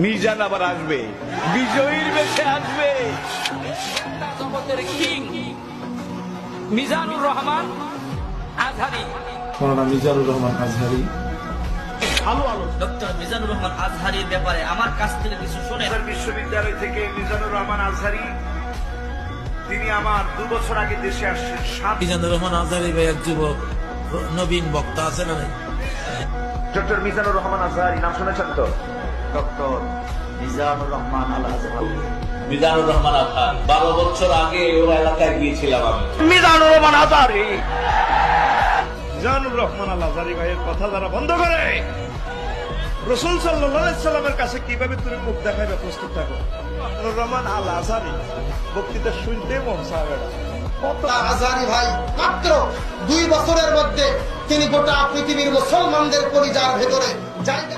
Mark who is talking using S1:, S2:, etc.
S1: মিজান আবার আসবে, বিজয়ীর বেশে আসবে।
S2: জগতের কিং মিজানুর রহমান আজহারী,
S3: মাওলানা মিজানুর রহমান আজহারী।
S2: ডক্টর মিজানুর রহমান আজহারীর ব্যাপারে আমার কাছ থেকে কিছু শুনে।
S4: বিশ্ববিদ্যালয় থেকে মিজানুর রহমান আজহারী, তিনি আমার 2 বছর আগে দেশে আসছেন।
S5: মিজানুর রহমান আজহারী ভাই এক যুবক নবীন বক্তা আছে না?
S4: ডক্টর মিজানুর রহমান আজহারী নাম শুনেছেন তো?
S6: ডক্টর মিজানুর রহমান আল আজহারী।
S7: মিজানুর রহমান আজহার 12 বছর আগে ওর এলাকায় গিয়েছিলাম আমি।
S4: মিজানুর রহমান আজহারী, মিজানুর রহমান আল আজহারী ভাইয়ের কথা যারা বন্ধ করে, রাসূল সাল্লাল্লাহু আলাইহি সাল্লামের কাছে কিভাবে তুমি মুখ দেখাইবে প্রস্তুত থাকো। মিজানুর রহমান আল আজহারী বক্তৃতা শুনতে মন চায় না।
S8: আজহারী ভাই মাত্র 2 বছরের মধ্যে তিনি গোটা পৃথিবীর মুসলমানদের কলিজার ভেতরে জায়গা